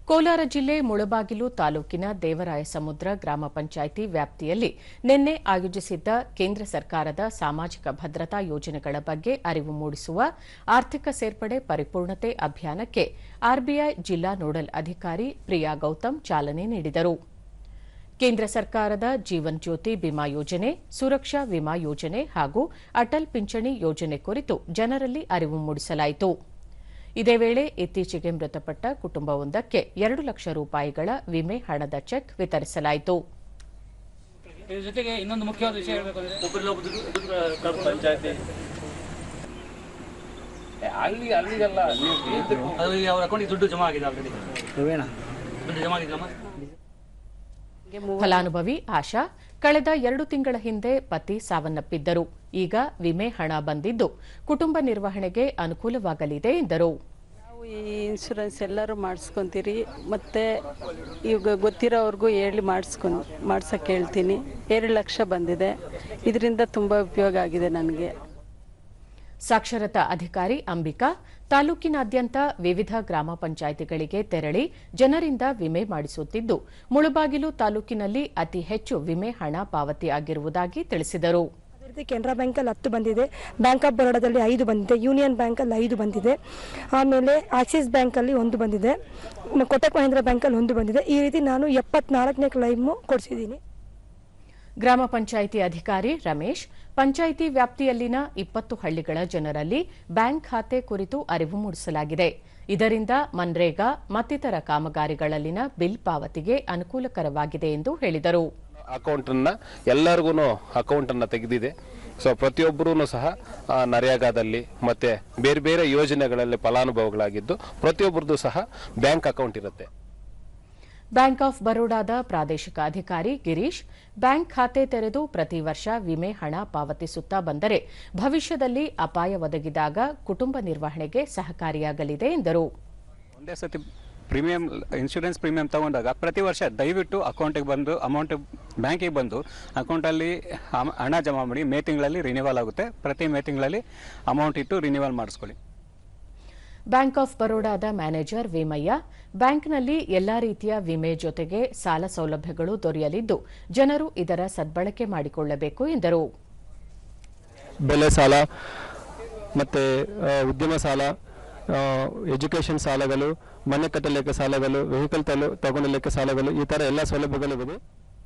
ಕೋಲಾರ ಜಿಲ್ಲೆ ಮುಳಬಾಗಿಲು ತಾಲೂಕಿನ ದೇವರಾಯಸಮುದ್ರ ಗ್ರಾಮ ಪಂಚಾಯಿತಿ ವ್ಯಾಪ್ತಿಯಲ್ಲಿ ನಿನ್ನೆ ಆಯೋಜಿಸಿದ್ದ ಕೇಂದ್ರ ಸರ್ಕಾರದ ಸಾಮಾಜಿಕ ಭದ್ರತಾ ಯೋಜನೆಗಳ ಬಗ್ಗೆ ಅರಿವು ಮೂಡಿಸುವ ಆರ್ಥಿಕ ಸೇರ್ಪಡೆ ಪರಿಪೂರ್ಣತೆ ಅಭಿಯಾನಕ್ಕೆ ಆರ್ಬಿಐ ಜಿಲ್ಲಾ ನೋಡಲ್ ಅಧಿಕಾರಿ ಪ್ರಿಯಾ ಗೌತಮ್ ಚಾಲನೆ ನೀಡಿದರು. ಕೇಂದ್ರ ಸರ್ಕಾರದ ಜೀವನ್ ಜ್ಯೋತಿ ಬಿಮಾ ಯೋಜನೆ, ಸುರಕ್ಷಾ ವಿಮಾ ಯೋಜನೆ ಹಾಗೂ ಅಟಲ್ ಪಿಂಚಣಿ ಯೋಜನೆ ಕುರಿತು ಜನರಲ್ಲಿ ಅರಿವು ಮೂಡಿಸಲಾಯಿತು. ಇದೇ ವೇಳೆ ಇತ್ತೀಚೆಗೆ ಮೃತಪಟ್ಟ ಕುಟುಂಬವೊಂದಕ್ಕೆ 2 ಲಕ್ಷ ರೂಪಾಯಿಗಳ ವಿಮೆ ಹಣದ ಚೆಕ್ ವಿತರಿಸಲಾಯಿತು. ಇದರ ಜೊತೆಗೆ ಇನ್ನೊಂದು ಮುಖ್ಯವಾದ ವಿಷಯ ಹೇಳಬೇಕಂದ್ರೆ ಅವರ ಅಕೌಂಟ್ಗೆ ದುಡ್ಡು ಜಮಾ ಆಗಿದೆ ಆಲ್ರೆಡಿ. ದುಡ್ಡು ಜಮಾ ಆಗಿದೆಯಮ್ಮ. ಫಲಾನುಭವಿ ಆಶಾ ಕಳೆದ 2 ತಿಂಗಳ ಹಿಂದೆ ಪತಿ ಸಾವನ್ನಪ್ಪಿದ್ದರು. ಈಗ ವಿಮೆ ಹಣ ಬಂದಿದ್ದು ಕುಟುಂಬ ನಿರ್ವಹಣೆಗೆ ಅನುಕೂಲವಾಗಲಿದೆ ಎಂದರು. ನಾವು ಈ ಇನ್ಶೂರೆನ್ಸ್ ಎಲ್ಲರೂ ಮಾಡಿಸ್ಕೊಂತೀರಿ, ಮತ್ತೆ ಈಗ ಗೊತ್ತಿರೋವ್ರಿಗೂ ಹೇಳಿ ಮಾಡ್ಸಕ್ಕೆ ಹೇಳ್ತೀನಿ. 2 ಲಕ್ಷ ಬಂದಿದೆ, ಇದರಿಂದ ತುಂಬ ಉಪಯೋಗ ಆಗಿದೆ ನನಗೆ. ಸಾಕ್ಷರತಾ ಅಧಿಕಾರಿ ಅಂಬಿಕಾ ತಾಲೂಕಿನಾದ್ಯಂತ ವಿವಿಧ ಗ್ರಾಮ ಪಂಚಾಯಿತಿಗಳಿಗೆ ತೆರಳಿ ಜನರಿಂದ ವಿಮೆ ಮಾಡಿಸುತ್ತಿದ್ದು, ಮುಳಬಾಗಿಲು ತಾಲೂಕಿನಲ್ಲಿ ಅತಿ ಹೆಚ್ಚು ವಿಮೆ ಹಣ ಪಾವತಿಯಾಗಿರುವುದಾಗಿ ತಿಳಿಸಿದರು. ಕೆನರಾ ಬ್ಯಾಂಕಲ್ಲಿ 10 ಬಂದಿದೆ, ಬ್ಯಾಂಕ್ ಆಫ್ ಬರೋಡಾದಲ್ಲಿ 5 ಬಂದಿದೆ, ಯೂನಿಯನ್ ಬ್ಯಾಂಕಲ್ಲಿ 5 ಬಂದಿದೆ, ಆಮೇಲೆ ಆಕ್ಸಿಸ್ ಬ್ಯಾಂಕಲ್ಲಿ 1 ಬಂದಿದೆ, ಕೋಟಕ್ ಮಹೀಂದ್ರ ಬ್ಯಾಂಕಲ್ಲಿ 1 ಬಂದಿದೆ. ಈ ರೀತಿ ನಾನು 74ನೇ ಕ್ಲೈಮು ಕೊಡಿಸಿದ್ದೀನಿ. ಗ್ರಾಮ ಪಂಚಾಯಿತಿ ಅಧಿಕಾರಿ ರಮೇಶ್ ಪಂಚಾಯಿತಿ ವ್ಯಾಪ್ತಿಯಲ್ಲಿನ 20 ಹಳ್ಳಿಗಳ ಜನರಲ್ಲಿ ಬ್ಯಾಂಕ್ ಖಾತೆ ಕುರಿತು ಅರಿವು ಮೂಡಿಸಲಾಗಿದೆ. ಇದರಿಂದ ಮನ್ರೇಗಾ ಮತ್ತಿತರ ಕಾಮಗಾರಿಗಳಲ್ಲಿನ ಬಿಲ್ ಪಾವತಿಗೆ ಅನುಕೂಲಕರವಾಗಿದೆ ಎಂದು ಹೇಳಿದರು. ಅಕೌಂಟ್ ಅನ್ನ ಎಲ್ಲರಿಗೂ ಅಕೌಂಟ್ ಅನ್ನ ತೆಗೆದಿದೆ. ಸೊ ಪ್ರತಿಯೊಬ್ಬರೂ ಸಹ ನರೇಗಾದಲ್ಲಿ ಮತ್ತೆ ಬೇರೆ ಬೇರೆ ಯೋಜನೆಗಳಲ್ಲಿ ಫಲಾನುಭವಿಗಳಾಗಿದ್ದು ಪ್ರತಿಯೊಬ್ಬರದ್ದು ಸಹ ಬ್ಯಾಂಕ್ ಅಕೌಂಟ್ ಇರುತ್ತೆ. ಬ್ಯಾಂಕ್ ಆಫ್ ಬರೋಡಾದ ಪ್ರಾದೇಶಿಕ ಅಧಿಕಾರಿ ಗಿರೀಶ್ ಬ್ಯಾಂಕ್ ಖಾತೆ ತೆರೆದು ಪ್ರತಿ ವರ್ಷ ವಿಮೆ ಹಣ ಪಾವತಿಸುತ್ತಾ ಬಂದರೆ ಭವಿಷ್ಯದಲ್ಲಿ ಅಪಾಯ ಒದಗಿದಾಗ ಕುಟುಂಬ ನಿರ್ವಹಣೆಗೆ ಸಹಕಾರಿಯಾಗಲಿದೆ ಎಂದರು. ಒಂದೇ ಸತಿ ಪ್ರೀಮಿಯಂ ಇನ್ಶೂರೆನ್ಸ್ ಪ್ರೀಮಿಯಂ ತಗೊಂಡಾಗ ಪ್ರತಿ ವರ್ಷ ದಯವಿಟ್ಟು ಅಕೌಂಟಿಗೆ ಬಂದು ಅಮೌಂಟ್ ಬ್ಯಾಂಕಿಗೆ ಬಂದು ಅಕೌಂಟಲ್ಲಿ ಹಣ ಜಮಾ ಮಾಡಿ ಮೇ ತಿಂಗಳಲ್ಲಿ ರಿನಿವಲ್ ಆಗುತ್ತೆ. ಪ್ರತಿ ಮೇ ತಿಂಗಳಲ್ಲಿ ಅಮೌಂಟ್ ಇಟ್ಟು ರಿನಿವಲ್ ಮಾಡಿಸ್ಕೊಳ್ಳಿ. ಬ್ಯಾಂಕ್ ಆಫ್ ಬರೋಡಾದ ಮ್ಯಾನೇಜರ್ ವೇಮಯ್ಯ ಬ್ಯಾಂಕ್ನಲ್ಲಿ ಎಲ್ಲಾ ರೀತಿಯ ವಿಮೆ ಜೊತೆಗೆ ಸಾಲ ಸೌಲಭ್ಯಗಳು ದೊರೆಯಲಿದ್ದು ಜನರು ಇದರ ಸದ್ಬಳಕೆ ಮಾಡಿಕೊಳ್ಳಬೇಕು ಎಂದರು. ಬೆಲೆ ಸಾಲ ಮತ್ತೆ ಉದ್ಯಮ ಸಾಲ, ಎಜುಕೇಷನ್ ಸಾಲಗಳು, ಮನೆ ಕಟ್ಟಲಿಕ್ಕೆ ಸಾಲಗಳು, ವೆಹಿಕಲ್ ತಗೊಳ್ಳಲಿಕ್ಕೆ ಸಾಲಗಳು, ಈ ತರ ಎಲ್ಲ ಸೌಲಭ್ಯಗಳಿವೆ.